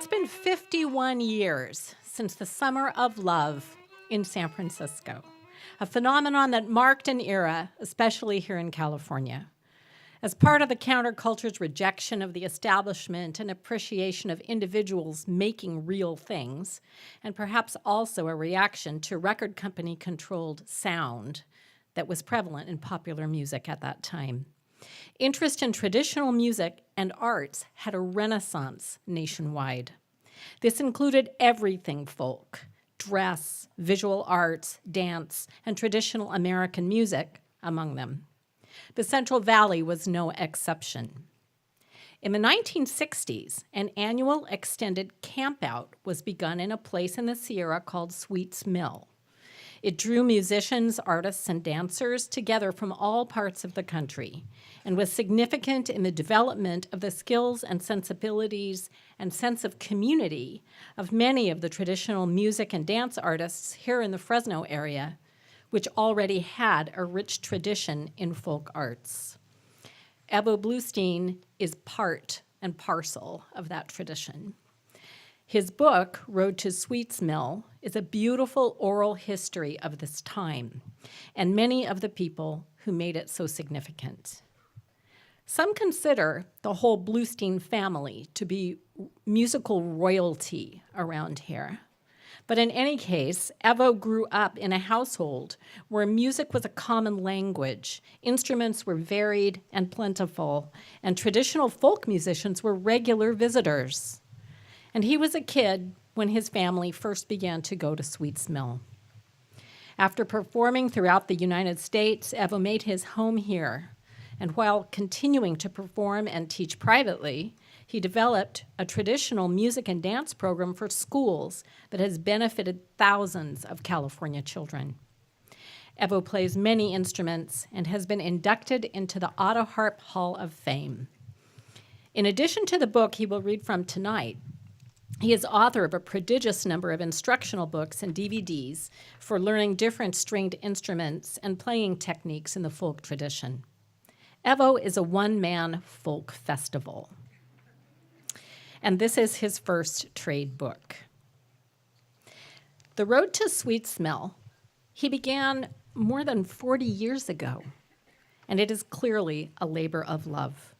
It's been 51 years since the Summer of Love in San Francisco, a phenomenon that marked an era, especially here in California. As part of the counterculture's rejection of the establishment and appreciation of individuals making real things, and perhaps also a reaction to record company-controlled sound that was prevalent in popular music at that time. Interest in traditional music and arts had a renaissance nationwide. This included everything folk: dress, visual arts, dance, and traditional American music among them. The Central Valley was no exception. In the 1960s, an annual extended campout was begun in a place in the Sierra called Sweets Mill. It drew musicians, artists, and dancers together from all parts of the country and was significant in the development of the skills and sensibilities and sense of community of many of the traditional music and dance artists here in the Fresno area, which already had a rich tradition in folk arts. Evo Bluestein is part and parcel of that tradition. His book, Road to Sweets Mill, is a beautiful oral history of this time and many of the people who made it so significant. Some consider the whole Bluestein family to be musical royalty around here. But in any case, Evo grew up in a household where music was a common language, instruments were varied and plentiful, and traditional folk musicians were regular visitors. And he was a kid when his family first began to go to Sweets Mill. After performing throughout the United States, Evo made his home here. And while continuing to perform and teach privately, he developed a traditional music and dance program for schools that has benefited thousands of California children. Evo plays many instruments and has been inducted into the Auto Harp Hall of Fame. In addition to the book he will read from tonight, he is author of a prodigious number of instructional books and DVDs for learning different stringed instruments and playing techniques in the folk tradition. Evo is a one-man folk festival. And this is his first trade book. The Road to Sweets Mill, he began more than 40 years ago, and it is clearly a labor of love.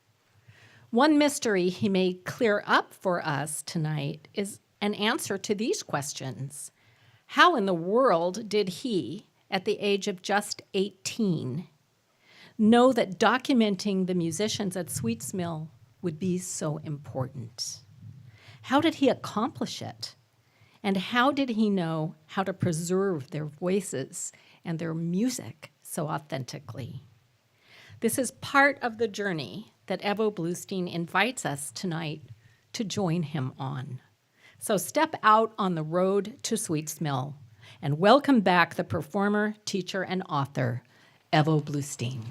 One mystery he may clear up for us tonight is an answer to these questions. How in the world did he, at the age of just 18, know that documenting the musicians at Sweets Mill would be so important? How did he accomplish it? And how did he know how to preserve their voices and their music so authentically? This is part of the journey that Evo Bluestein invites us tonight to join him on. So step out on the road to Sweets Mill and welcome back the performer, teacher, and author, Evo Bluestein.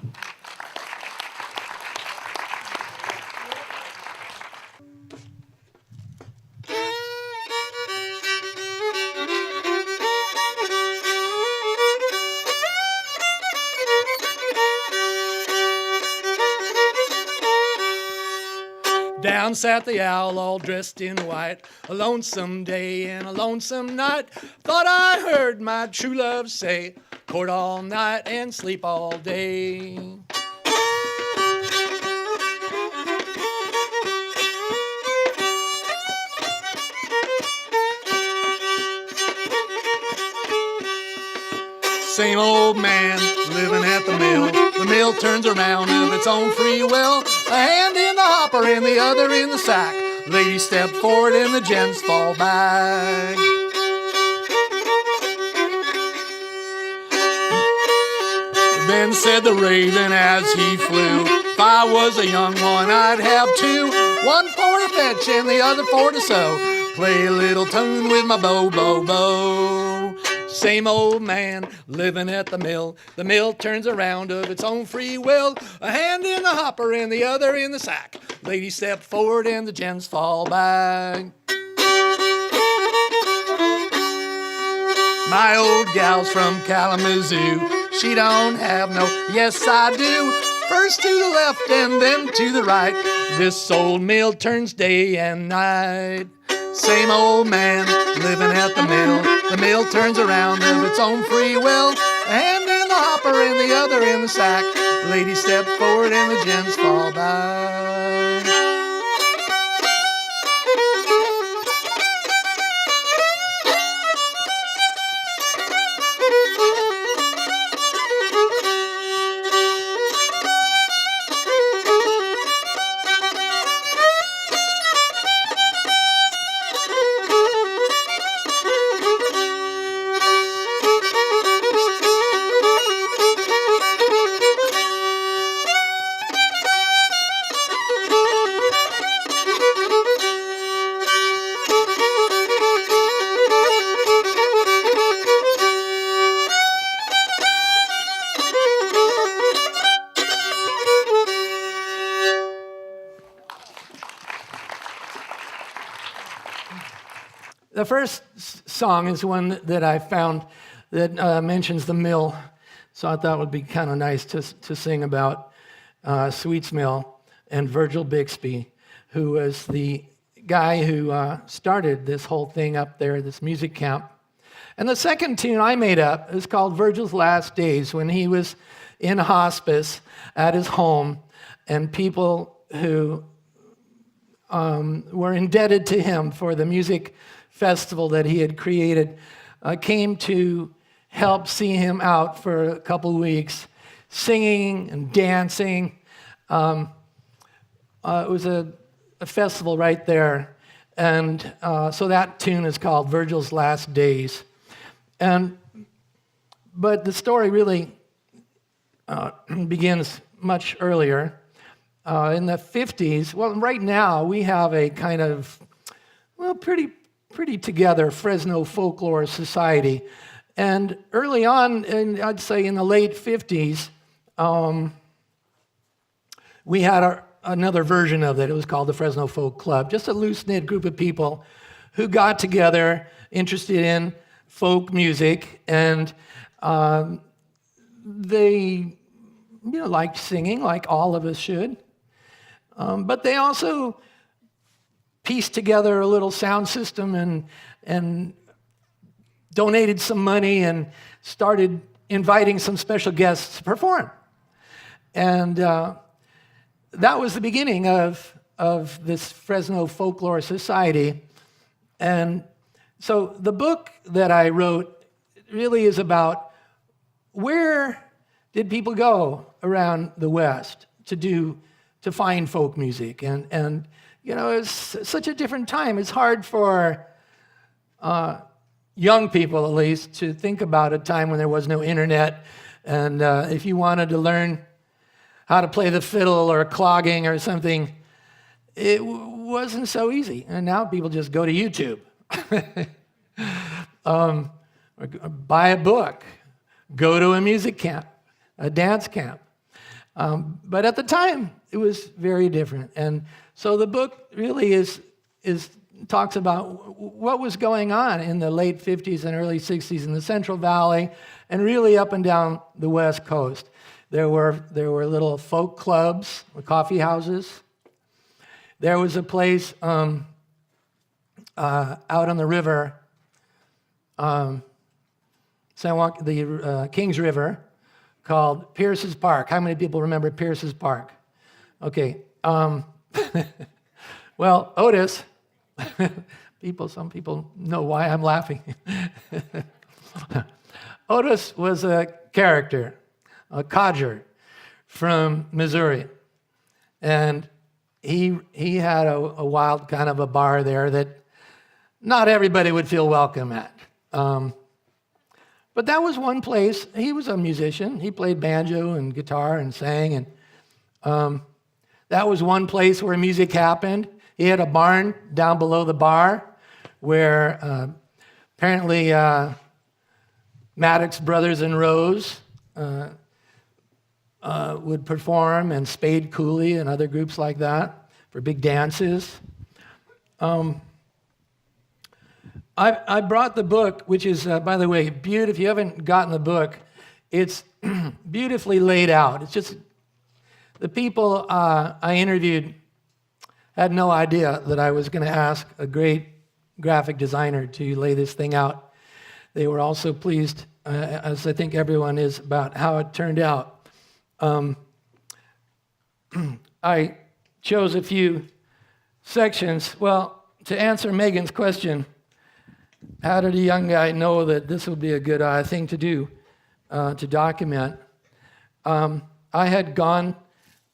Down sat the owl all dressed in white, a lonesome day and a lonesome night. Thought I heard my true love say, court all night and sleep all day. Same old man living at the mill. The mill turns around of its own free will. A hand in the hopper and the other in the sack. Ladies step forward and the gents fall back. Then said the raven as he flew, if I was a young one I'd have two. One for to fetch and the other for to sew. Play a little tune with my bow, bow, bow. Same old man living at the mill. The mill turns around of its own free will. A hand in the hopper and the other in the sack. Ladies step forward and the gents fall back. My old gal's from Kalamazoo. She don't have no yes I do. First to the left and then to the right. This old mill turns day and night. Same old man living at the mill. The mill turns around of its own free will. A hand in the hopper and the other in the sack. Ladies step forward and the gents fall back. The first song is one that I found that mentions the mill, so I thought it would be kind of nice to sing about Sweet's Mill and Virgil Bixby, who was the guy who started this whole thing up there, this music camp. And the second tune I made up is called Virgil's Last Days, when he was in hospice at his home, and people who were indebted to him for the music festival that he had created came to help see him out for a couple of weeks, singing and dancing. It was a festival right there. And so that tune is called Virgil's Last Days. But the story really begins much earlier. In the 50s, well, right now we have a kind of, well, pretty together Fresno folklore society. And early on, and I'd say in the late 50s, we had another version of it. It was called the Fresno Folk Club, just a loose-knit group of people who got together, interested in folk music, and they liked singing, like all of us should. But they also pieced together a little sound system and donated some money and started inviting some special guests to perform. And that was the beginning of this Fresno Folklore Society. And so the book that I wrote really is about where did people go around the West to find folk music. And it's such a different time. It's hard for young people, at least, to think about a time when there was no internet. And if you wanted to learn how to play the fiddle or clogging or something, it wasn't so easy. And now people just go to YouTube, or buy a book, go to a music camp, a dance camp. But at the time, it was very different. And so the book really talks about what was going on in the late 50s and early 60s in the Central Valley and really up and down the West Coast. There were little folk clubs, coffee houses. There was a place out on the river, the Kings River, called Pierce's Park. How many people remember Pierce's Park? Okay. Well, Otis, some people know why I'm laughing. Otis was a character, a codger from Missouri. And he had a wild kind of a bar there that not everybody would feel welcome at. But that was one place. He was a musician. He played banjo and guitar and sang. And that was one place where music happened. He had a barn down below the bar where apparently Maddox Brothers and Rose would perform, and Spade Cooley and other groups like that for big dances. I brought the book, which is, by the way, beautiful. If you haven't gotten the book, it's beautifully laid out. It's just the people I interviewed had no idea that I was going to ask a great graphic designer to lay this thing out. They were also pleased, as I think everyone is, about how it turned out. I chose a few sections. Well, to answer Megan's question, how did a young guy know that this would be a good thing to do, to document? I had gone,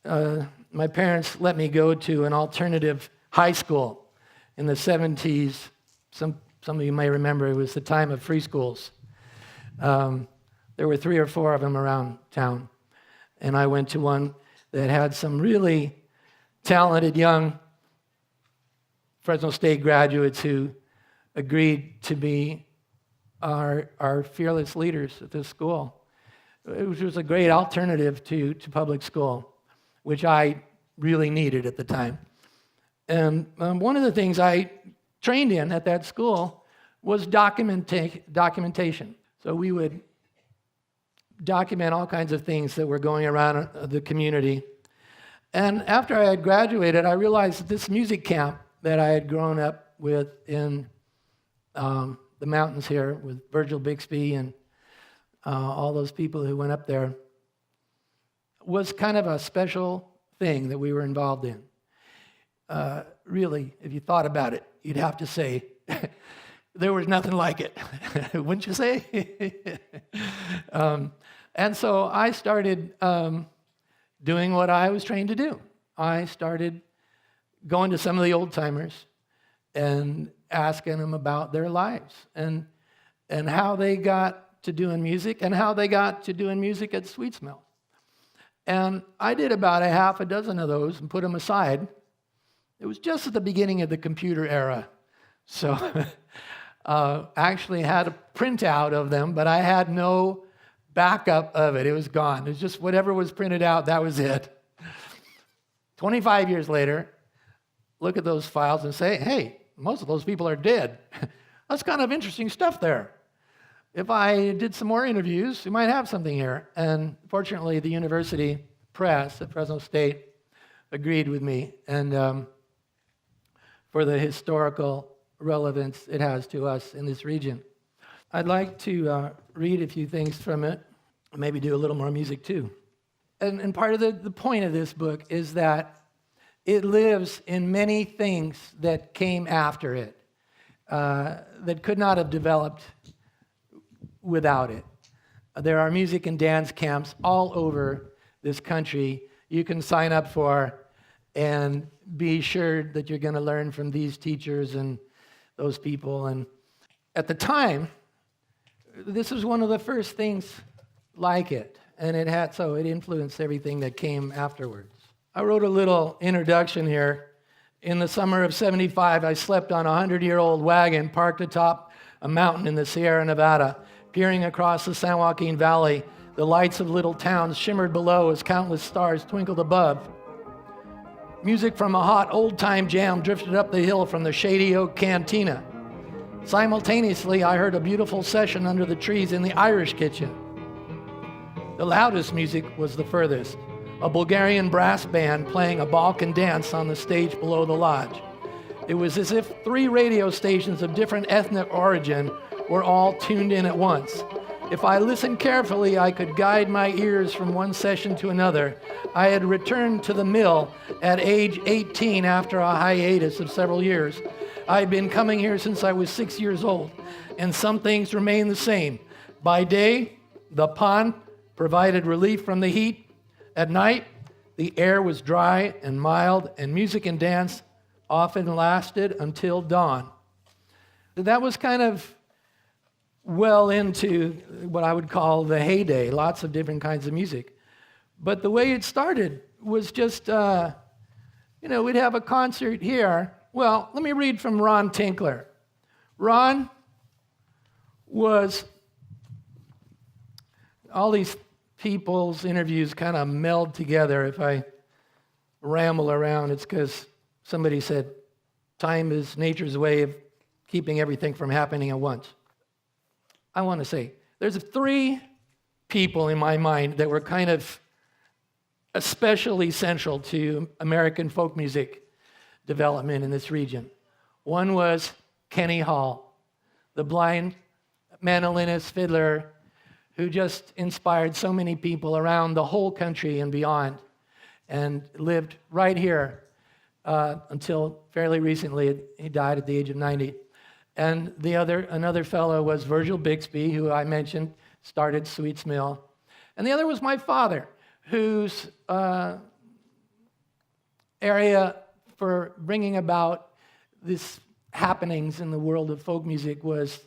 my parents let me go to an alternative high school in the 70s. Some of you may remember it was the time of free schools. There were 3 or 4 of them around town. And I went to one that had some really talented young Fresno State graduates who agreed to be our fearless leaders at this school. It was a great alternative to public school, which I really needed at the time. And one of the things I trained in at that school was documentation. So we would document all kinds of things that were going around the community. And after I had graduated, I realized that this music camp that I had grown up with in the mountains here with Virgil Bixby and all those people who went up there was kind of a special thing that we were involved in. Really, if you thought about it, you'd have to say there was nothing like it, wouldn't you say? And so I started doing what I was trained to do. I started going to some of the old timers and asking them about their lives and how they got to doing music and how they got to doing music at Sweet Smell. And I did about a half a dozen of those and put them aside. It was just at the beginning of the computer era. So I actually had a printout of them, but I had no backup of it. It was gone. It was just whatever was printed out, that was it. 25 years later, look at those files and say, hey, most of those people are dead. That's kind of interesting stuff there. If I did some more interviews, we might have something here. And fortunately, the university press at Fresno State agreed with me, and for the historical relevance it has to us in this region. I'd like to read a few things from it, maybe do a little more music too. And part of the point of this book is that it lives in many things that came after it, that could not have developed without it. There are music and dance camps all over this country you can sign up for and be sure that you're going to learn from these teachers and those people. And at the time, this was one of the first things like it, and it influenced everything that came afterwards. I wrote a little introduction here. In the summer of '75, I slept on a 100-year-old wagon parked atop a mountain in the Sierra Nevada. Peering across the San Joaquin Valley, the lights of little towns shimmered below as countless stars twinkled above. Music from a hot old-time jam drifted up the hill from the Shady Oak Cantina. Simultaneously, I heard a beautiful session under the trees in the Irish kitchen. The loudest music was the furthest, a Bulgarian brass band playing a Balkan dance on the stage below the lodge. It was as if 3 radio stations of different ethnic origin were all tuned in at once. If I listened carefully, I could guide my ears from one session to another. I had returned to the mill at age 18 after a hiatus of several years. I had been coming here since I was 6 years old, and some things remained the same. By day, the pond provided relief from the heat. At night, the air was dry and mild, and music and dance often lasted until dawn. That was kind of well into what I would call the heyday, lots of different kinds of music. But the way it started was just, we'd have a concert here. Well, let me read from Ron Tinkler. Ron was, all these people's interviews kind of meld together. If I ramble around, it's because somebody said, time is nature's way of keeping everything from happening at once. I want to say, there's 3 people in my mind that were kind of especially central to American folk music development in this region. One was Kenny Hall, the blind mandolinist fiddler who just inspired so many people around the whole country and beyond, and lived right here until fairly recently. He died at the age of 90. And another fellow was Virgil Bixby, who I mentioned started Sweets Mill. And the other was my father, whose area for bringing about these happenings in the world of folk music was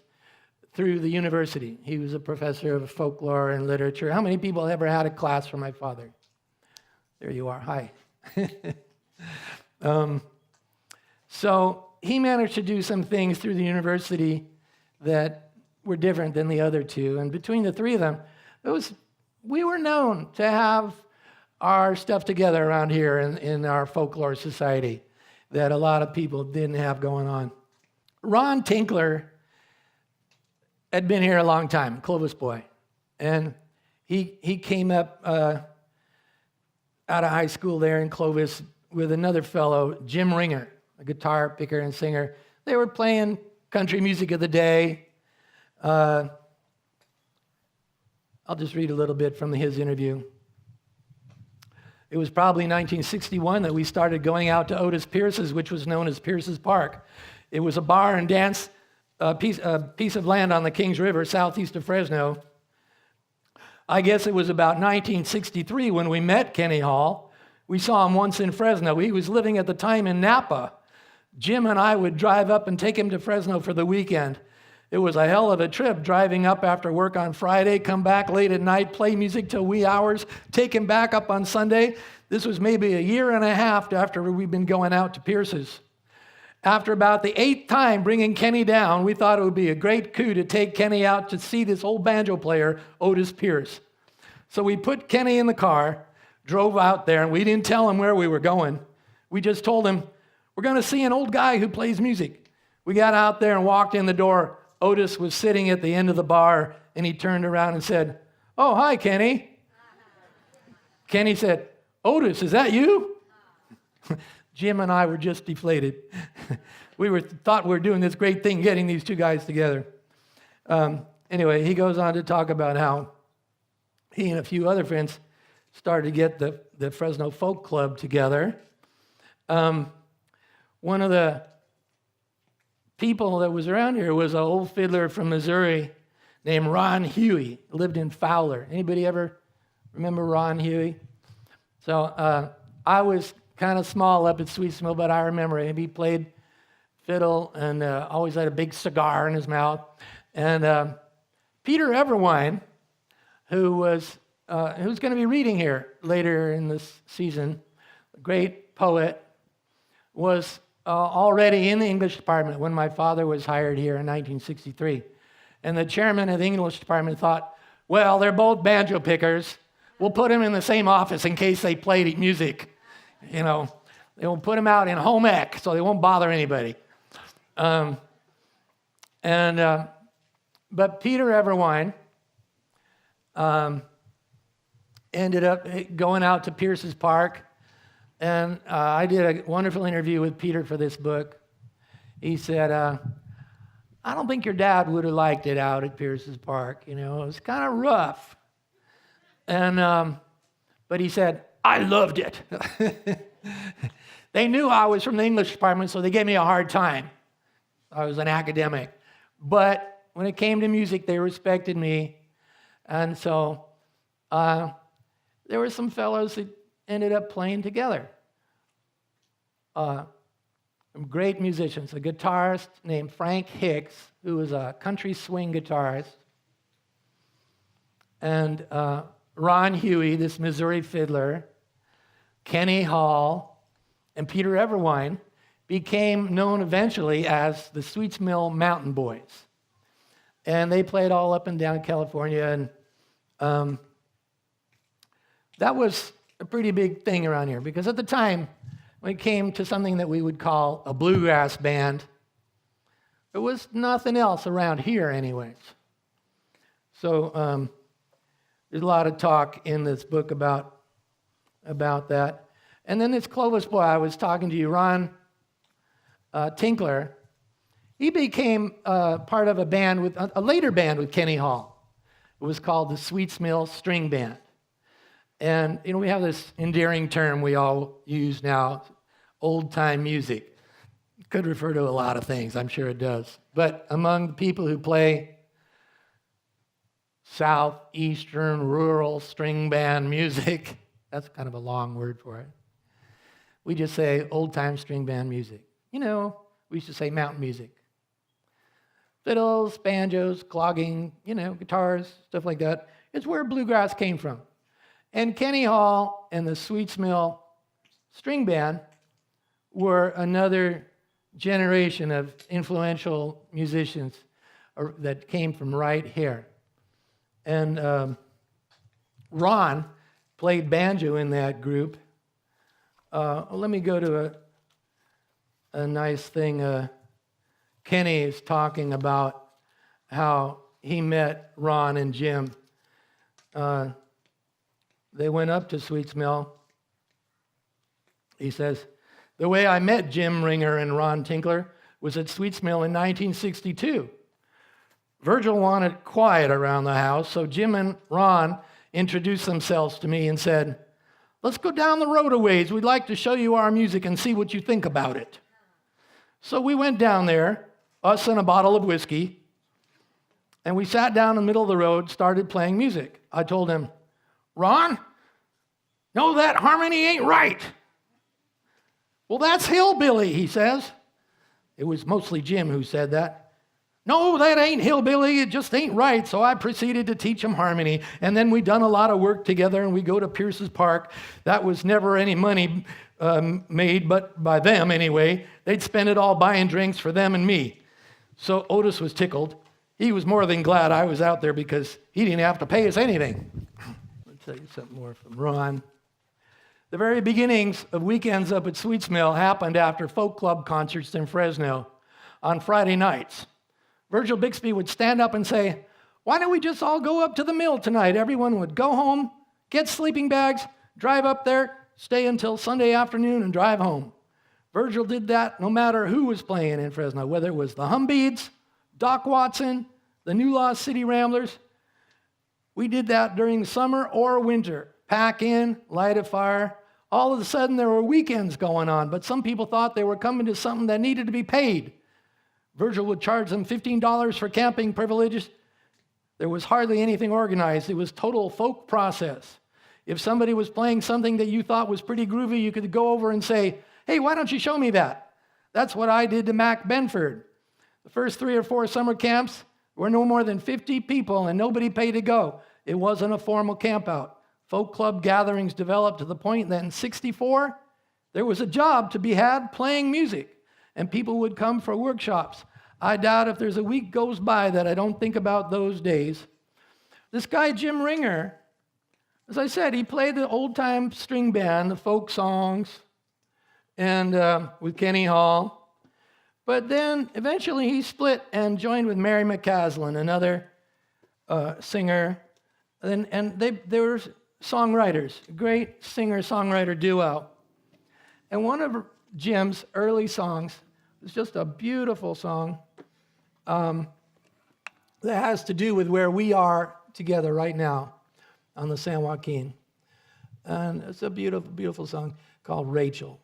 through the university. He was a professor of folklore and literature. How many people ever had a class from my father? There you are. Hi. So he managed to do some things through the university that were different than the other two. And between the three of them, we were known to have our stuff together around here in our folklore society that a lot of people didn't have going on. Ron Tinkler had been here a long time, Clovis boy. And he came up out of high school there in Clovis with another fellow, Jim Ringer, a guitar picker and singer. They were playing country music of the day. I'll just read a little bit from his interview. It was probably 1961 that we started going out to Otis Pierce's, which was known as Pierce's Park. It was a bar and dance piece of land on the Kings River, southeast of Fresno. I guess it was about 1963 when we met Kenny Hall. We saw him once in Fresno. He was living at the time in Napa. Jim and I would drive up and take him to Fresno for the weekend. It was a hell of a trip, driving up after work on Friday, come back late at night, play music till wee hours, take him back up on Sunday. This was maybe a year and a half after we'd been going out to Pierce's. After about the 8th time bringing Kenny down, we thought it would be a great coup to take Kenny out to see this old banjo player, Otis Pierce. So we put Kenny in the car, drove out there, and we didn't tell him where we were going. We just told him, we're going to see an old guy who plays music. We got out there and walked in the door. Otis was sitting at the end of the bar, and he turned around and said, "Oh, hi, Kenny." Kenny said, "Otis, is that you?" Jim and I were just deflated. We thought we were doing this great thing, getting these two guys together. Anyway, he goes on to talk about how he and a few other friends started to get the Fresno Folk Club together. One of the people that was around here was an old fiddler from Missouri named Ron Huey, lived in Fowler. Anybody ever remember Ron Huey? So I was kind of small up at Sweet Mill, but I remember him. He played fiddle and always had a big cigar in his mouth. And Peter Everwine, who's going to be reading here later in this season, a great poet, was already in the English department when my father was hired here in 1963. And the chairman of the English department thought, well, they're both banjo pickers. We'll put them in the same office in case they played music. You know, they will put them out in home ec so they won't bother anybody. But Peter Everwine ended up going out to Pierce's Park. And I did a wonderful interview with Peter for this book. He said, I don't think your dad would have liked it out at Pierce's Park. You know, it was kind of rough. And but he said, I loved it. They knew I was from the English department, so they gave me a hard time. I was an academic. But when it came to music, they respected me. And so there were some fellows that ended up playing together. Great musicians. A guitarist named Frank Hicks, who was a country swing guitarist, and Ron Huey, this Missouri fiddler, Kenny Hall, and Peter Everwine became known eventually as the Sweets Mill Mountain Boys. And they played all up and down California, and that was a pretty big thing around here, because at the time, when it came to something that we would call a bluegrass band, there was nothing else around here anyways. So there's a lot of talk in this book about that. And then this Clovis boy I was talking to you, Ron Tinkler, he became part of a later band with Kenny Hall. It was called the Sweetsmill String Band. And, we have this endearing term we all use now, old-time music. It could refer to a lot of things, I'm sure it does. But among the people who play southeastern rural string band music, that's kind of a long word for it, we just say old-time string band music. We used to say mountain music. Fiddles, banjos, clogging, guitars, stuff like that. It's where bluegrass came from. And Kenny Hall and the Sweetsmill String Band were another generation of influential musicians that came from right here. And Ron played banjo in that group. Let me go to a nice thing. Kenny is talking about how he met Ron and Jim. They went up to Sweetsmill. He says, the way I met Jim Ringer and Ron Tinkler was at Sweetsmill in 1962. Virgil wanted quiet around the house, so Jim and Ron introduced themselves to me and said, let's go down the road a ways. We'd like to show you our music and see what you think about it. So we went down there, us and a bottle of whiskey, and we sat down in the middle of the road, started playing music. I told him, Ron, no, that harmony ain't right. Well, that's hillbilly, he says. It was mostly Jim who said that. No, that ain't hillbilly, it just ain't right. So I proceeded to teach him harmony. And then we done a lot of work together, and we go to Pierce's Park. That was never any money made, but by them anyway. They'd spend it all buying drinks for them and me. So Otis was tickled. He was more than glad I was out there because he didn't have to pay us anything. I'll tell you something more from Ron. The very beginnings of weekends up at Sweetsmill happened after folk club concerts in Fresno on Friday nights. Virgil Bixby would stand up and say, why don't we just all go up to the mill tonight? Everyone would go home, get sleeping bags, drive up there, stay until Sunday afternoon, and drive home. Virgil did that no matter who was playing in Fresno, whether it was the Humbeats, Doc Watson, the New Lost City Ramblers. We did that during summer or winter. Pack in, light a fire. All of a sudden, there were weekends going on, but some people thought they were coming to something that needed to be paid. Virgil would charge them $15 for camping privileges. There was hardly anything organized. It was total folk process. If somebody was playing something that you thought was pretty groovy, you could go over and say, hey, why don't you show me that? That's what I did to Mac Benford. The first 3 or 4 summer camps were no more than 50 people, and nobody paid to go. It wasn't a formal campout. Folk club gatherings developed to the point that in '64, there was a job to be had playing music, and people would come for workshops. I doubt if there's a week goes by that I don't think about those days. This guy, Jim Ringer, as I said, he played the old-time string band, the folk songs, and with Kenny Hall. But then eventually he split and joined with Mary McCaslin, another singer, and they were songwriters, a great singer-songwriter duo. And one of Jim's early songs is just a beautiful song that has to do with where we are together right now on the San Joaquin. And it's a beautiful, beautiful song called Rachel.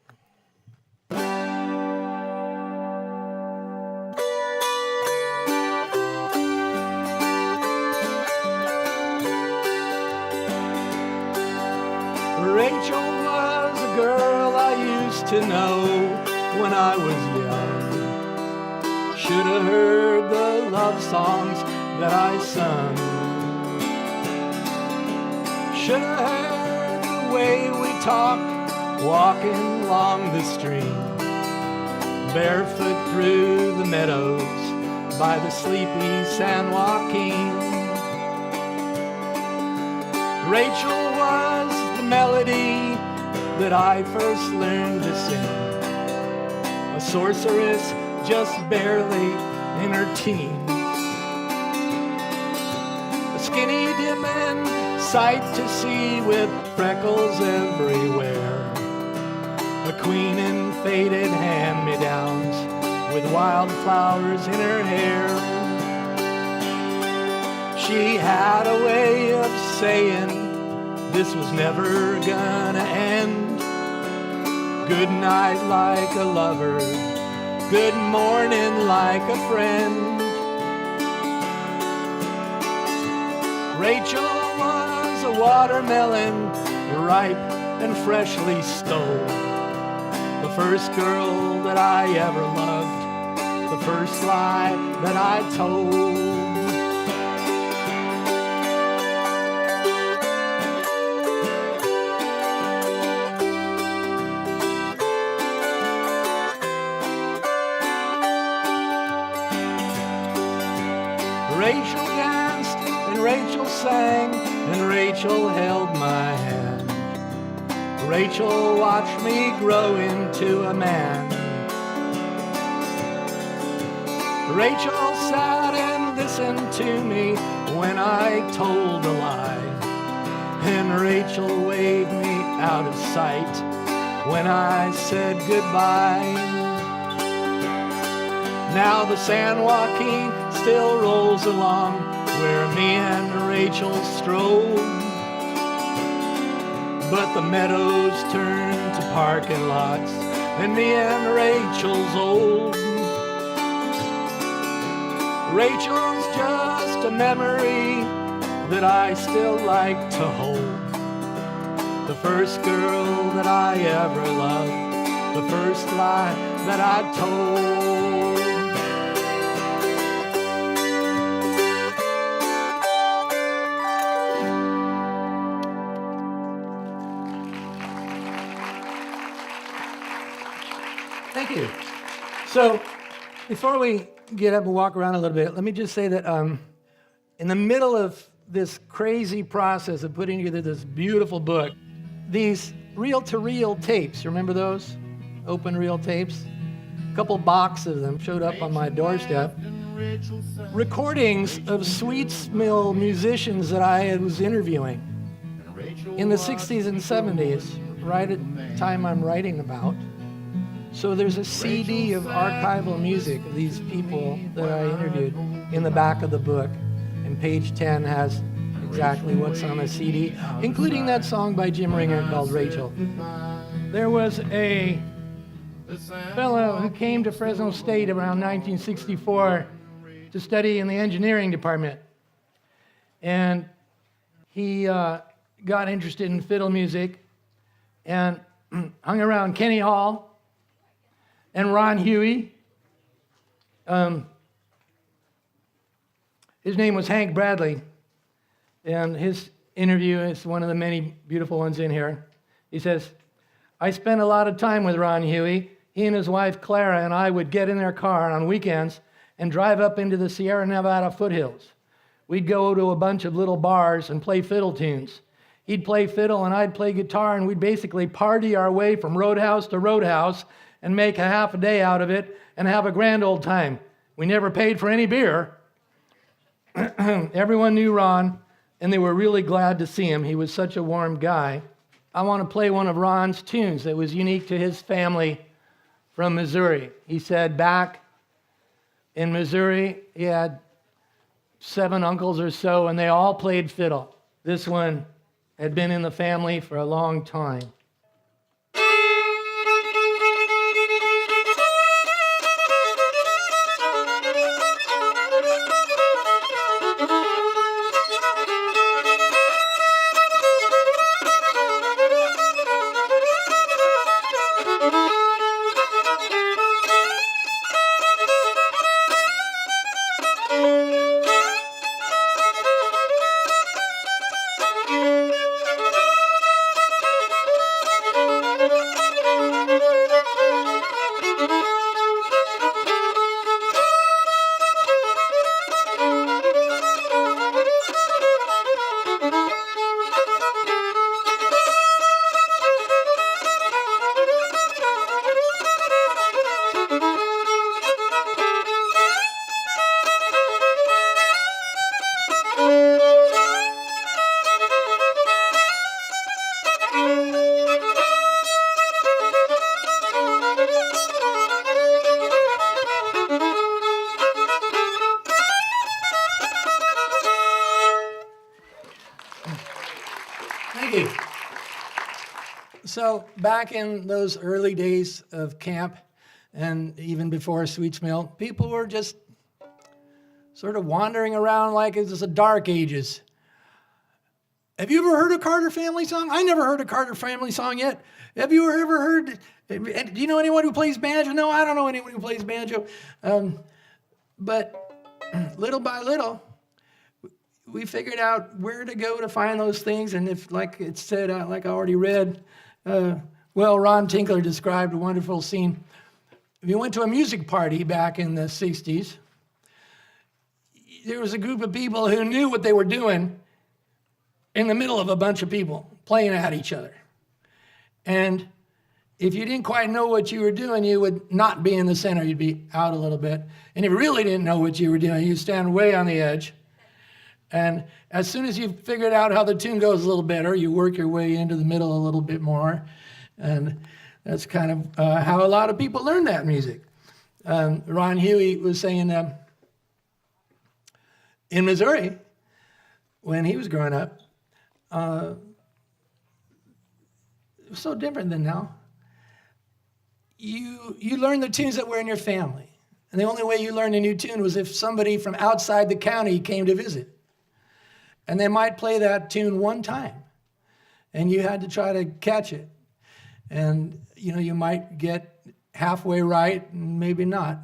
Rachel was a girl I used to know when I was young. Should have heard the love songs that I sung. Should have heard the way we talked, walking along the stream, barefoot through the meadows by the sleepy San Joaquin. Rachel was the melody that I first learned to sing, a sorceress just barely in her teens, a skinny dimming sight to see with freckles everywhere, a queen in faded hand-me-downs with wildflowers in her hair. She had a way of saying this was never gonna end. Good night like a lover, good morning like a friend. Rachel was a watermelon, ripe and freshly stole. The first girl that I ever loved, the first lie that I told. Rachel danced and Rachel sang and Rachel held my hand. Rachel watched me grow into a man. Rachel sat and listened to me when I told a lie. And Rachel waved me out of sight when I said goodbye. Now the San Joaquin still rolls along where me and Rachel stroll. But the meadows turn to parking lots and me and Rachel's old. Rachel's just a memory that I still like to hold. The first girl that I ever loved, the first lie that I told. Thank you. So, before we get up and walk around a little bit, let me just say that in the middle of this crazy process of putting together this beautiful book, these reel-to-reel tapes, remember those? Open reel tapes? A couple boxes of them showed up on my doorstep. Recordings of Sweets Mill musicians that I was interviewing in the 60s and 70s, right at the time I'm writing about. So there's a CD of archival music of these people that I interviewed in the back of the book. And page 10 has exactly what's on the CD, including that song by Jim Ringer called Rachel. There was a fellow who came to Fresno State around 1964 to study in the engineering department. And he got interested in fiddle music and hung around Kenny Hall and Ron Huey. His name was Hank Bradley, and his interview is one of the many beautiful ones in here. He says, I spent a lot of time with Ron Huey. He and his wife Clara and I would get in their car on weekends and drive up into the Sierra Nevada foothills. We'd go to a bunch of little bars and play fiddle tunes. He'd play fiddle and I'd play guitar, and we'd basically party our way from roadhouse to roadhouse and make a half a day out of it and have a grand old time. We never paid for any beer. Everyone knew Ron, and they were really glad to see him. He was such a warm guy. I want to play one of Ron's tunes that was unique to his family from Missouri. He said back in Missouri, he had 7 uncles or so, and they all played fiddle. This one had been in the family for a long time. So back in those early days of camp, and even before Sweets Mill, people were just sort of wandering around like it was the dark ages. Have you ever heard a Carter family song? I never heard a Carter family song yet. Have you ever heard, do you know anyone who plays banjo? No, I don't know anyone who plays banjo. But little by little, we figured out where to go to find those things. And if, like it said, like I already read, Ron Tinkler described a wonderful scene. If you went to a music party back in the 60s, there was a group of people who knew what they were doing in the middle of a bunch of people playing at each other. And if you didn't quite know what you were doing, you would not be in the center. You'd be out a little bit. And if you really didn't know what you were doing, you'd stand way on the edge. And as soon as you figured out how the tune goes a little better, you work your way into the middle a little bit more. And that's kind of how a lot of people learn that music. Ron Huey was saying in Missouri, when he was growing up, it was so different than now. You learned the tunes that were in your family. And the only way you learned a new tune was if somebody from outside the county came to visit. And they might play that tune one time. And you had to try to catch it. And, you might get halfway right and maybe not.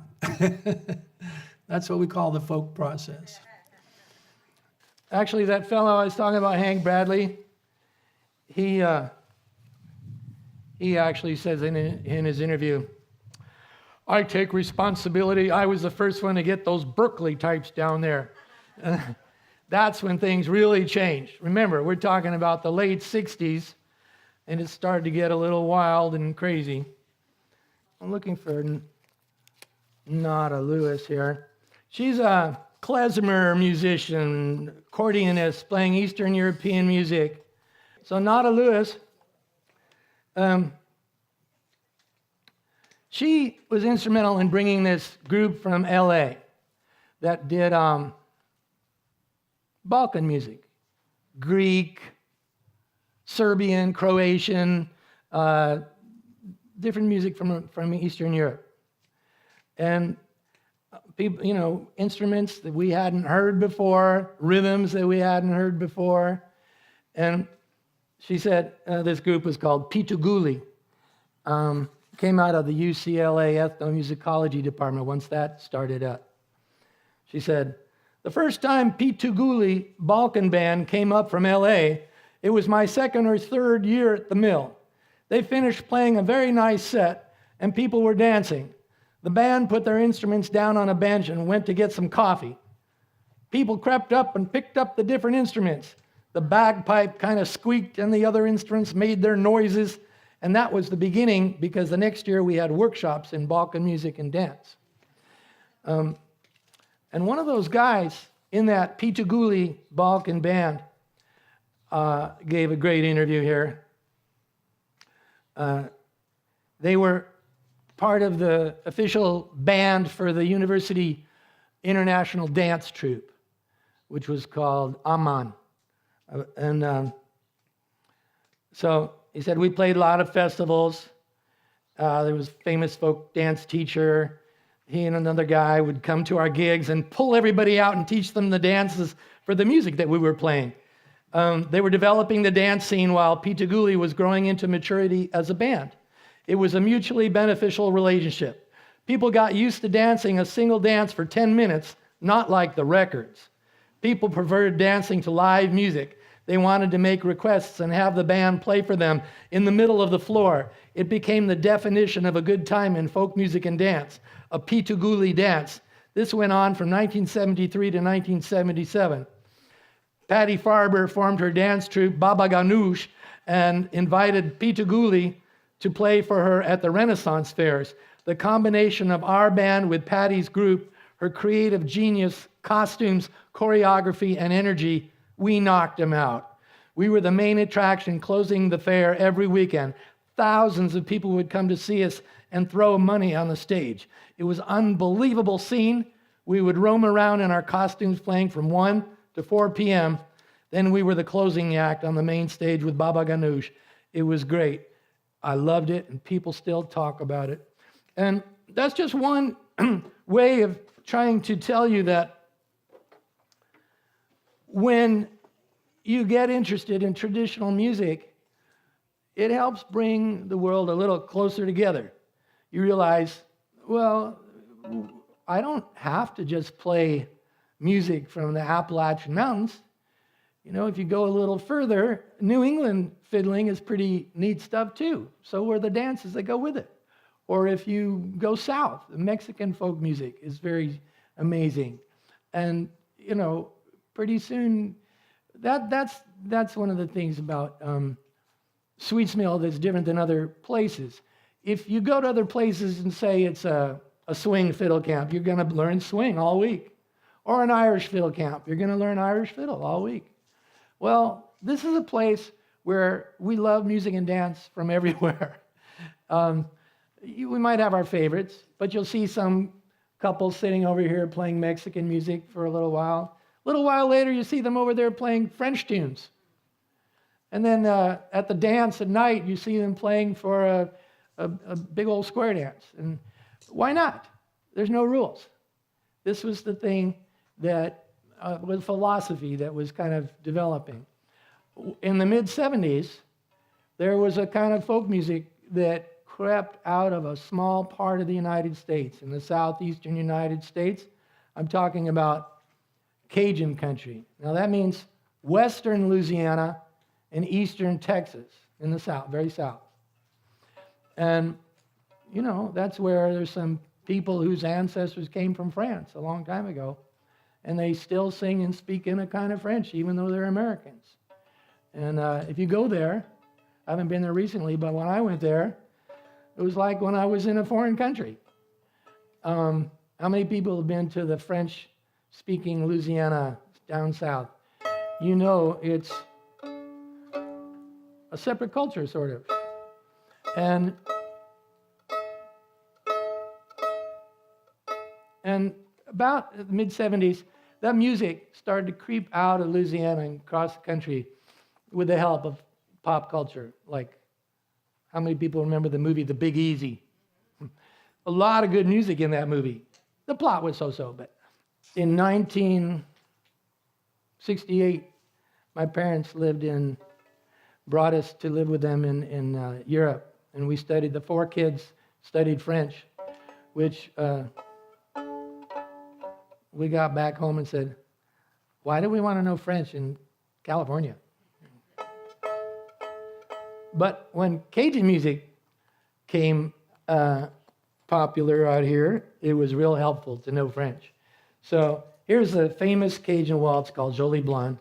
That's what we call the folk process. Actually, that fellow I was talking about, Hank Bradley, he actually says in his interview, I take responsibility. I was the first one to get those Berkeley types down there. That's when things really changed. Remember, we're talking about the late 60s, and it started to get a little wild and crazy. I'm looking for Nada Lewis here. She's a klezmer musician, accordionist, playing Eastern European music. So Nada Lewis, she was instrumental in bringing this group from LA that did Balkan music, Greek, Serbian, Croatian, different music from Eastern Europe. And people, instruments that we hadn't heard before, rhythms that we hadn't heard before. And she said this group was called Pituguli. Came out of the UCLA ethnomusicology department once that started up. She said, the first time Pituguli Balkan band came up from LA, it was my second or third year at the mill. They finished playing a very nice set, and people were dancing. The band put their instruments down on a bench and went to get some coffee. People crept up and picked up the different instruments. The bagpipe kind of squeaked, and the other instruments made their noises, and that was the beginning, because the next year we had workshops in Balkan music and dance. And one of those guys in that Pituguli Balkan band gave a great interview here. They were part of the official band for the University International Dance Troupe, which was called Aman. So he said, we played a lot of festivals. There was a famous folk dance teacher. He and another guy would come to our gigs and pull everybody out and teach them the dances for the music that we were playing. They were developing the dance scene while Pituguli was growing into maturity as a band. It was a mutually beneficial relationship. People got used to dancing a single dance for 10 minutes, not like the records. People preferred dancing to live music. They wanted to make requests and have the band play for them in the middle of the floor. It became the definition of a good time in folk music and dance, a Pituguli dance. This went on from 1973 to 1977. Patty Farber formed her dance troupe, Baba Ganoush, and invited Pituguli to play for her at the Renaissance fairs. The combination of our band with Patty's group, her creative genius, costumes, choreography, and energy, we knocked them out. We were the main attraction closing the fair every weekend. Thousands of people would come to see us and throw money on the stage. It was an unbelievable scene. We would roam around in our costumes playing from 1 to 4 p.m. Then we were the closing act on the main stage with Baba Ganoush. It was great. I loved it, and people still talk about it. And that's just one way of trying to tell you that when you get interested in traditional music, it helps bring the world a little closer together. You realize, well, I don't have to just play music from the Appalachian Mountains. You know, if you go a little further, New England fiddling is pretty neat stuff too. So are the dances that go with it. Or if you go south, the Mexican folk music is very amazing. And, you know, pretty soon, that's one of the things about Sweet Mill that's different than other places. If you go to other places and say it's a swing fiddle camp, you're going to learn swing all week. Or an Irish fiddle camp, you're going to learn Irish fiddle all week. Well, this is a place where we love music and dance from everywhere. We might have our favorites, but you'll see some couples sitting over here playing Mexican music for a little while. A little while later, you see them over there playing French tunes. And then at the dance at night, you see them playing for a big old square dance. And why not? There's no rules. This was the thing that was philosophy that was kind of developing. In the mid-'70s, there was a kind of folk music that crept out of a small part of the United States, in the southeastern United States. I'm talking about Cajun country. Now that means western Louisiana and eastern Texas in the south, very south. And, you know, that's where there's some people whose ancestors came from France a long time ago, and they still sing and speak in a kind of French, even though they're Americans. And if you go there, I haven't been there recently, but when I went there, it was like when I was in a foreign country. How many people have been to the French-speaking Louisiana down south? You know it's a separate culture, sort of. And about the mid-'70s, that music started to creep out of Louisiana and across the country with the help of pop culture. Like, how many people remember the movie The Big Easy? A lot of good music in that movie. The plot was so-so, but in 1968, my parents brought us to live with them in Europe, and we studied, the 4 kids studied French, which we got back home and said, why do we want to know French in California? But when Cajun music came popular out here, it was real helpful to know French. So here's a famous Cajun waltz called Jolie Blonde.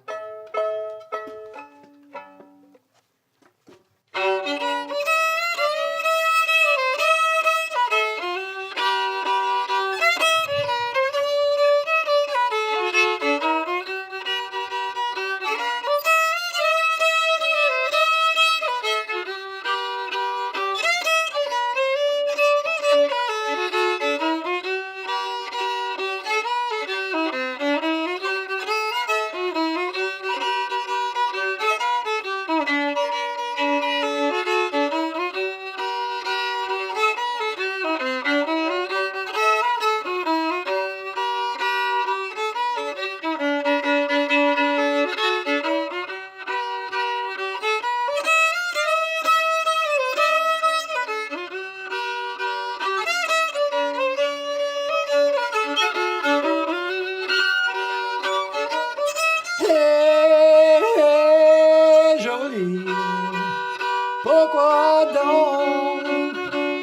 Pourquoi donc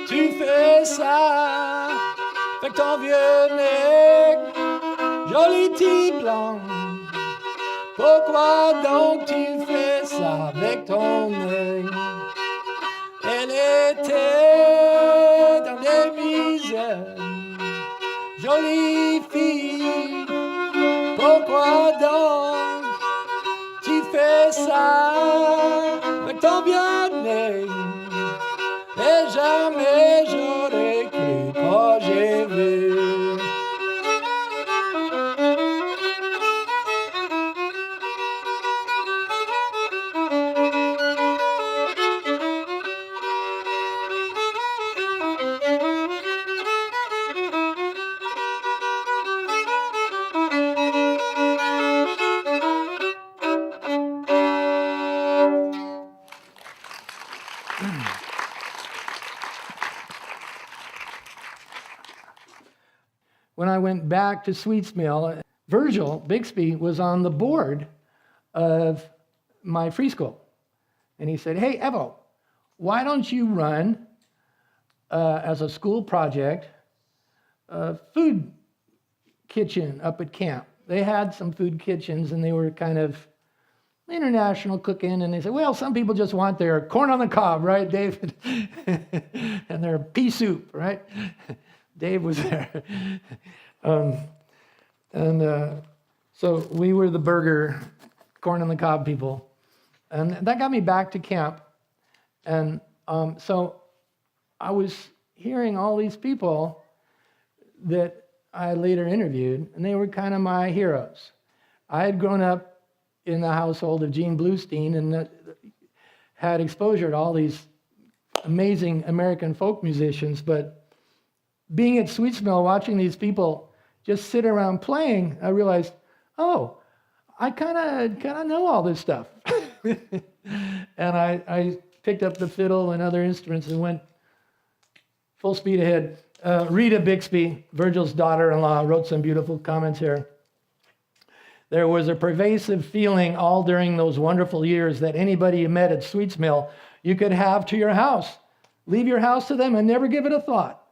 tu fais ça avec ton vieux nez, joli petit blanc? Pourquoi donc tu fais ça avec ton nez? Elle était dans des misères, jolie fille. Pourquoi donc tu fais ça avec ton vieux nez? Et jamais j'aurais cru quand j'ai vu. when I went back to Sweets Mill, Virgil Bixby was on the board of my free school. And he said, hey, Evo, why don't you run, as a school project, a food kitchen up at camp? They had some food kitchens, and they were kind of international cooking, and they said, well, some people just want their corn on the cob, right, Dave? And their pea soup, right? Dave was there. So we were the burger, corn on the cob people. And that got me back to camp. And so I was hearing all these people that I later interviewed, and they were kind of my heroes. I had grown up in the household of Evo Bluestein and had exposure to all these amazing American folk musicians, but being at Sweets Mill, watching these people just sit around playing, I realized, oh, I kind of know all this stuff. And I picked up the fiddle and other instruments and went full speed ahead. Rita Bixby, Virgil's daughter-in-law, wrote some beautiful comments here. There was a pervasive feeling all during those wonderful years that anybody you met at Sweets Mill, you could have to your house. Leave your house to them and never give it a thought.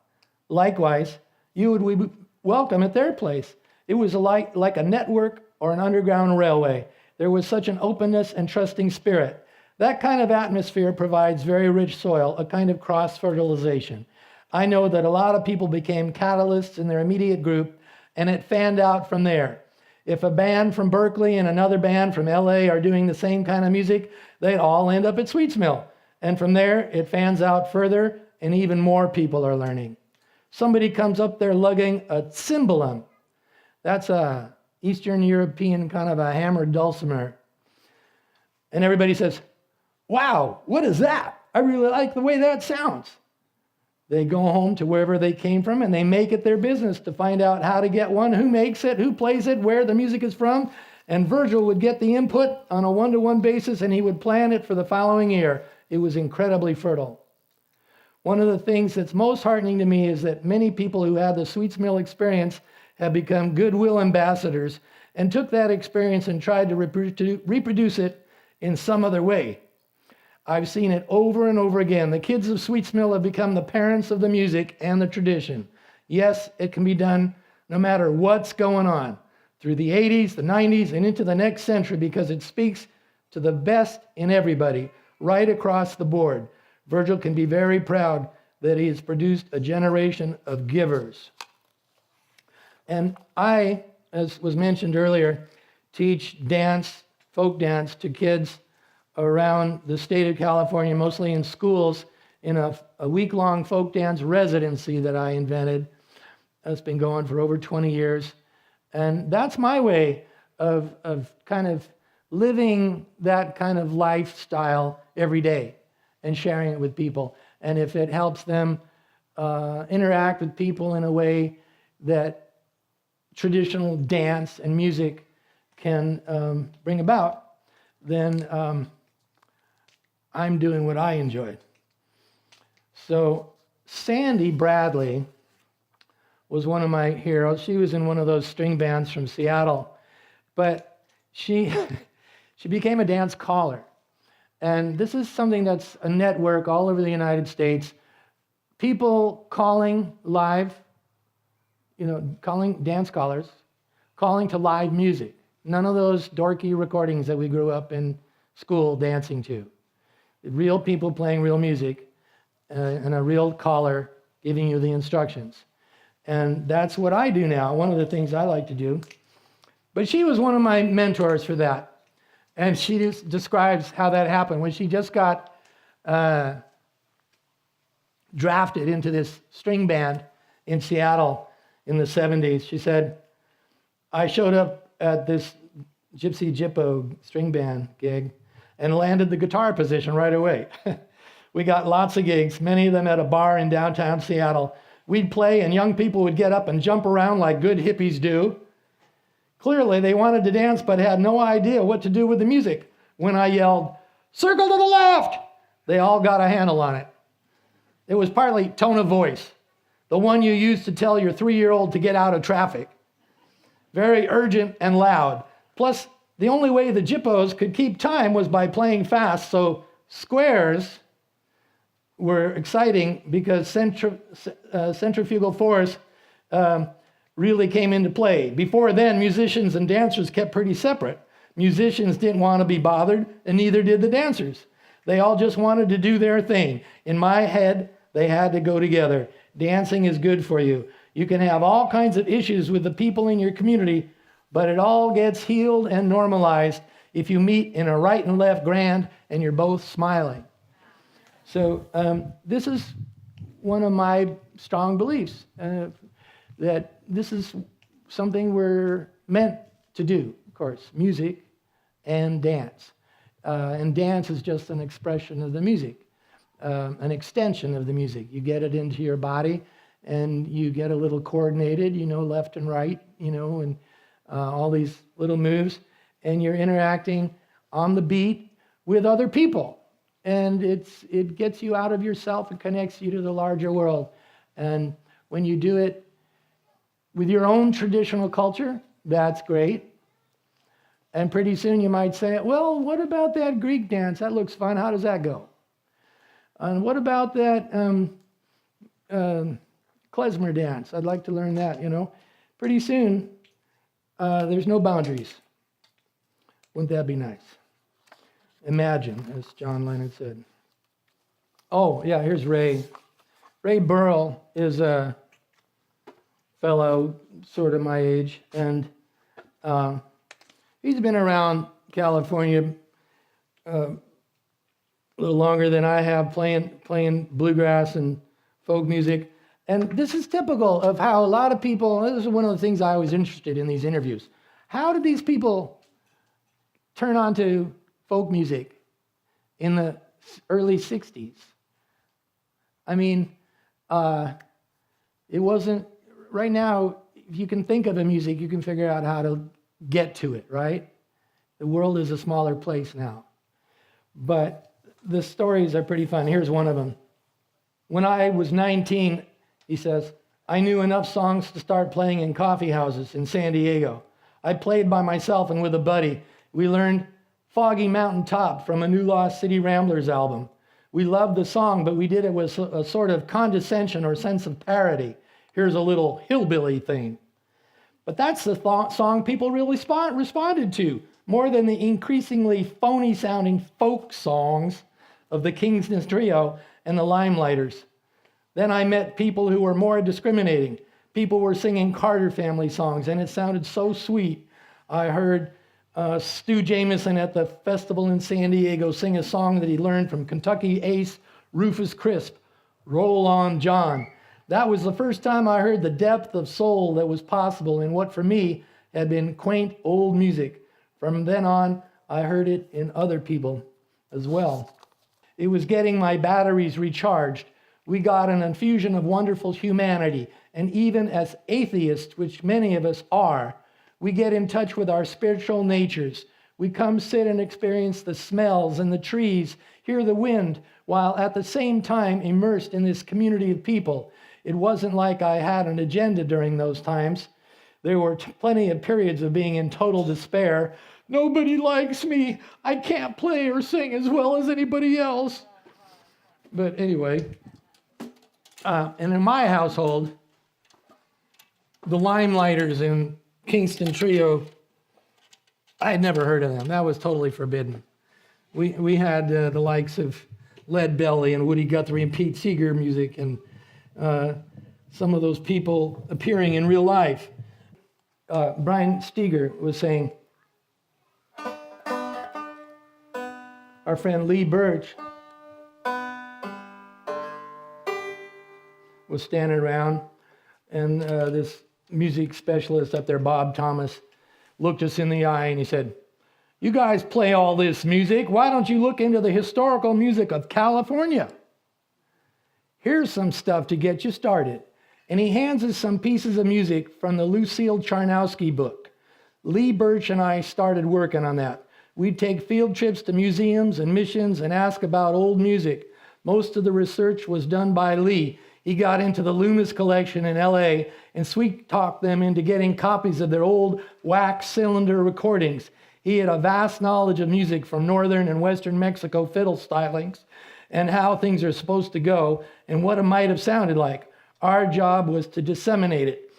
Likewise, you would be welcome at their place. It was like a network or an underground railway. There was such an openness and trusting spirit. That kind of atmosphere provides very rich soil, a kind of cross-fertilization. I know that a lot of people became catalysts in their immediate group, and it fanned out from there. If a band from Berkeley and another band from LA are doing the same kind of music, they'd all end up at Sweets Mill. And from there, it fans out further, and even more people are learning. Somebody comes up there lugging a cymbalum. That's a Eastern European kind of a hammered dulcimer. And everybody says, wow, what is that? I really like the way that sounds. They go home to wherever they came from, and they make it their business to find out how to get one, who makes it, who plays it, where the music is from. And Virgil would get the input on a one-to-one basis, and he would plan it for the following year. It was incredibly fertile. One of the things that's most heartening to me is that many people who had the Sweets Mill experience have become goodwill ambassadors and took that experience and tried to reproduce it in some other way. I've seen it over and over again. The kids of Sweets Mill have become the parents of the music and the tradition. Yes, it can be done no matter what's going on, through the 80s, the 90s, and into the next century, because it speaks to the best in everybody, right across the board. Virgil can be very proud that he has produced a generation of givers. And I, as was mentioned earlier, teach dance, folk dance, to kids around the state of California, mostly in schools, in a week-long folk dance residency that I invented. That's been going for over 20 years. And that's my way of kind of living that kind of lifestyle every day and sharing it with people. And if it helps them interact with people in a way that traditional dance and music can bring about, then I'm doing what I enjoy. So Sandy Bradley was one of my heroes. She was in one of those string bands from Seattle, but she became a dance caller. And this is something that's a network all over the United States. People calling live, calling dance callers, calling to live music. None of those dorky recordings that we grew up in school dancing to. Real people playing real music and a real caller giving you the instructions. And that's what I do now, one of the things I like to do. But she was one of my mentors for that. And she just describes how that happened. When she just got drafted into this string band in Seattle in the 70s, she said, I showed up at this Gypsy Jippo string band gig and landed the guitar position right away. We got lots of gigs, many of them at a bar in downtown Seattle. We'd play and young people would get up and jump around like good hippies do. Clearly, they wanted to dance but had no idea what to do with the music. When I yelled, circle to the left, they all got a handle on it. It was partly tone of voice, the one you used to tell your 3-year-old to get out of traffic. Very urgent and loud. Plus, the only way the Jippos could keep time was by playing fast, so squares were exciting because centrifugal force really came into play. Before then, musicians and dancers kept pretty separate. Musicians didn't want to be bothered, and neither did the dancers. They all just wanted to do their thing. In my head, they had to go together. Dancing is good for you. You can have all kinds of issues with the people in your community, but it all gets healed and normalized if you meet in a right and left grand and you're both smiling. So this is one of my strong beliefs, that this is something we're meant to do, of course, music and dance. And dance is just an expression of the music, an extension of the music. You get it into your body and you get a little coordinated, left and right, and all these little moves, and you're interacting on the beat with other people. And it gets you out of yourself and connects you to the larger world. And when you do it with your own traditional culture, that's great. And pretty soon you might say, well, what about that Greek dance? That looks fun. How does that go? And what about that klezmer dance? I'd like to learn that, Pretty soon, there's no boundaries. Wouldn't that be nice? Imagine, as John Lennon said. Oh, yeah, here's Ray. Ray Burrell is a fellow sort of my age, and he's been around California a little longer than I have, playing bluegrass and folk music. And this is typical of how a lot of people, this is one of the things I was interested in these interviews. How did these people turn on to folk music in the early 60s? I mean, it wasn't, right now, if you can think of a music, you can figure out how to get to it, right? The world is a smaller place now. But the stories are pretty fun. Here's one of them. When I was 19, he says, I knew enough songs to start playing in coffee houses in San Diego. I played by myself and with a buddy. We learned Foggy Mountain Top from a New Lost City Ramblers album. We loved the song, but we did it with a sort of condescension or sense of parody. Here's a little hillbilly thing. But that's the song people really responded to, more than the increasingly phony-sounding folk songs of the Kingston Trio and the Limelighters. Then I met people who were more discriminating. People were singing Carter family songs, and it sounded so sweet. I heard Stu Jameson at the festival in San Diego sing a song that he learned from Kentucky ace Rufus Crisp, Roll On John. That was the first time I heard the depth of soul that was possible in what for me had been quaint old music. From then on, I heard it in other people as well. It was getting my batteries recharged. We got an infusion of wonderful humanity, and even as atheists, which many of us are, we get in touch with our spiritual natures. We come sit and experience the smells and the trees, hear the wind, while at the same time immersed in this community of people. It wasn't like I had an agenda during those times. There were plenty of periods of being in total despair. Nobody likes me. I can't play or sing as well as anybody else. But anyway, and in my household, the Limelighters and Kingston Trio, I had never heard of them. That was totally forbidden. We had the likes of Lead Belly and Woody Guthrie and Pete Seeger music, and some of those people appearing in real life. Brian Steger was saying, our friend Lee Birch was standing around, and this music specialist up there, Bob Thomas, looked us in the eye and he said, you guys play all this music. Why don't you look into the historical music of California? Here's some stuff to get you started. And he hands us some pieces of music from the Lucille Charnowski book. Lee Birch and I started working on that. We'd take field trips to museums and missions and ask about old music. Most of the research was done by Lee. He got into the Loomis collection in LA and sweet-talked them into getting copies of their old wax cylinder recordings. He had a vast knowledge of music from northern and western Mexico fiddle stylings and how things are supposed to go and what it might have sounded like. Our job was to disseminate it,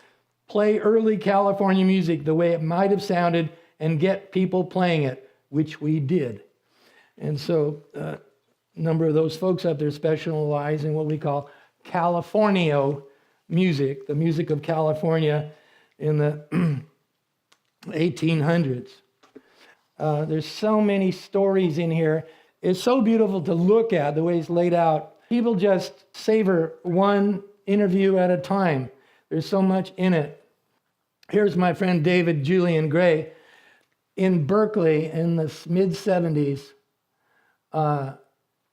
play early California music the way it might have sounded and get people playing it, which we did. And so a number of those folks up there specialize in what we call Californio music, the music of California in the 1800s. There's so many stories in here. It's so beautiful to look at the way it's laid out. People just savor one interview at a time. There's so much in it. Here's my friend David Julian Gray. In Berkeley in the mid-70s,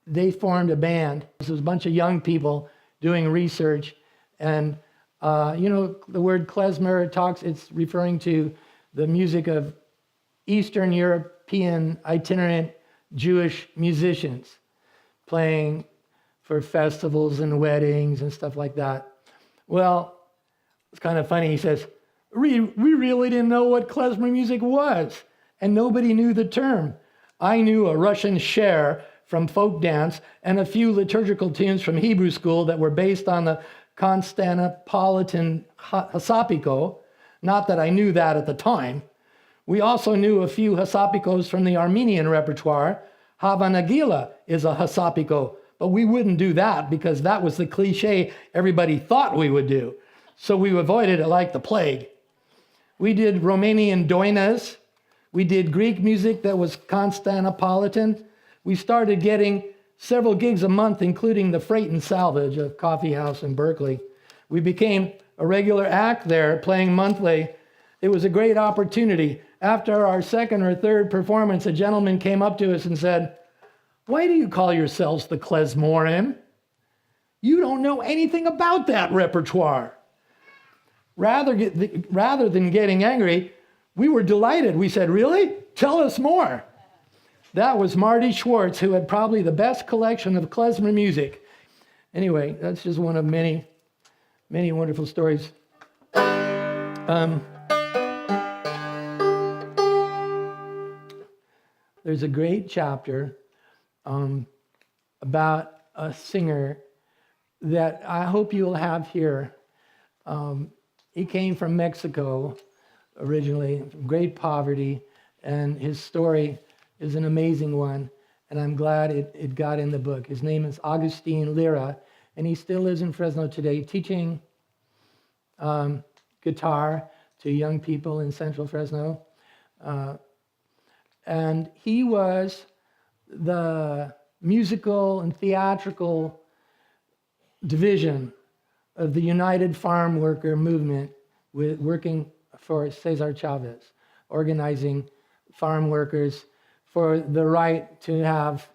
they formed a band. This was a bunch of young people doing research. And, the word klezmer it's referring to the music of Eastern European itinerant Jewish musicians playing for festivals and weddings and stuff like that. Well, it's kind of funny. He says, we really didn't know what klezmer music was, and nobody knew the term. I knew a Russian sher from folk dance and a few liturgical tunes from Hebrew school that were based on the Constantinopolitan hasapiko. Not that I knew that at the time. We also knew a few hasapikos from the Armenian repertoire. Hava Nagila is a hasapiko, but we wouldn't do that because that was the cliche everybody thought we would do. So we avoided it like the plague. We did Romanian doinas. We did Greek music that was Constantinopolitan. We started getting several gigs a month, including the Freight and Salvage, a coffee house in Berkeley. We became a regular act there, playing monthly. It was a great opportunity. After our second or third performance, a gentleman came up to us and said, "Why do you call yourselves the Klezmorim? You don't know anything about that repertoire." Rather than getting angry, we were delighted. We said, "Really? Tell us more." That was Marty Schwartz, who had probably the best collection of klezmer music. Anyway, that's just one of many, many wonderful stories. There's a great chapter about a singer that I hope you'll have here. He came from Mexico originally, from great poverty, and his story is an amazing one, and I'm glad it got in the book. His name is Agustin Lira, and he still lives in Fresno today, teaching guitar to young people in Central Fresno. And he was the musical and theatrical division of the United Farm Worker Movement, working for Cesar Chavez, organizing farm workers for the right to have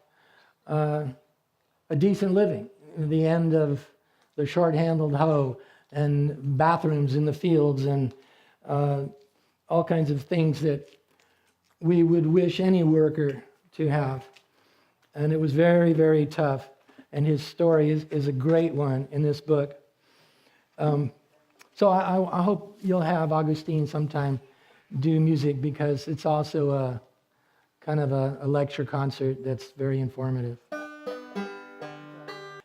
a decent living, the end of the short-handled hoe and bathrooms in the fields and all kinds of things that we would wish any worker to have. And it was very, very tough. And his story is a great one in this book. So I hope you'll have Augustine sometime do music, because it's also a kind of a lecture concert that's very informative.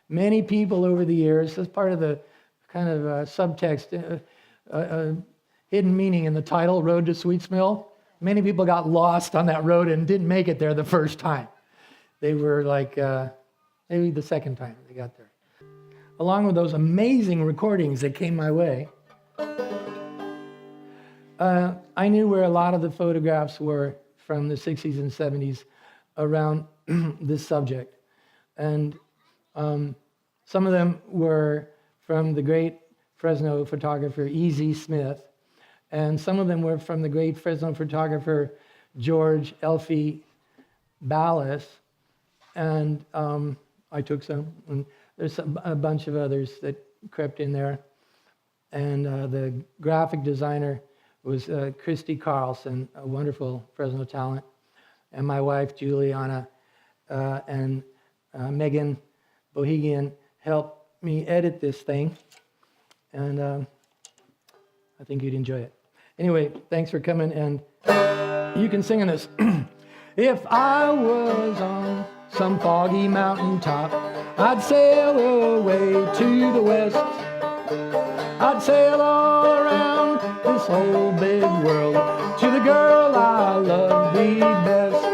Many people over the years, as part of the kind of subtext, hidden meaning in the title, Road to Sweetsmill, many people got lost on that road and didn't make it there the first time. They were like, maybe the second time they got there. Along with those amazing recordings that came my way, I knew where a lot of the photographs were from the 60s and 70s around this subject. And some of them were from the great Fresno photographer E.Z. Smith, and some of them were from the great Fresno photographer George Elfie Ballas, and I took some, and there's a bunch of others that crept in there. And the graphic designer was Christy Carlson, a wonderful Fresno talent, and my wife Juliana and Megan Bohegian helped me edit this thing, and I think you'd enjoy it. Anyway, thanks for coming, and you can sing in this. If I was on some foggy mountaintop, I'd sail away to the west. I'd sail all around this whole big world to the girl I love the best.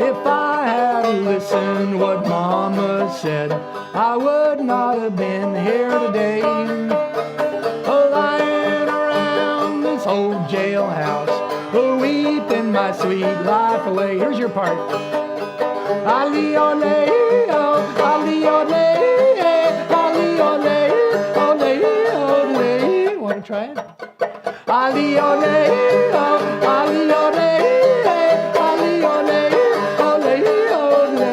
If I had listened what Mama said, I would not have been here today, lying around this old jailhouse, weeping my sweet life away. Here's your part. Ali ole, oh, ali ole, ali ole, ole, ole. Want to try it? Ali ole, oh, ali ole, ali ole, ole, ole.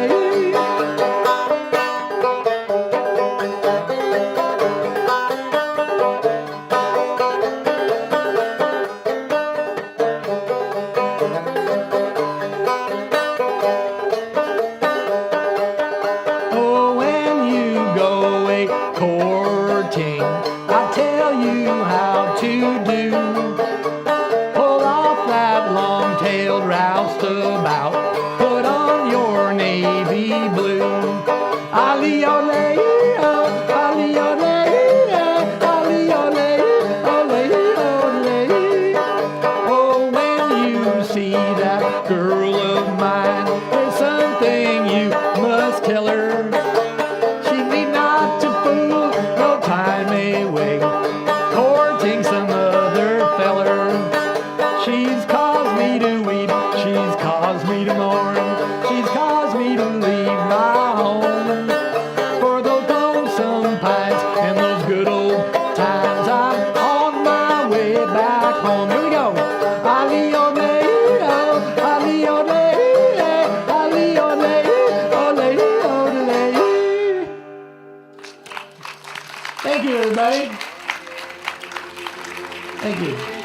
Oh, when you go away courting, I tell you how to do. Pull off that long-tailed roustabout, put on your navy blue. Ali ole, oh, ali ole, ali ole, ole, ole. Oh, when you see that girl of mine, there's something you must tell her. She need not to fool, no time may wait, courting some other feller. She's caused me to weep, she's caused me to mourn, she's caused me to leave my home. For those lonesome pines and those good old times, I'm on my way back home. Here we go. Ali ole, oh, ali ole, ali ole, ole, ole. Thank you, everybody. Thank you.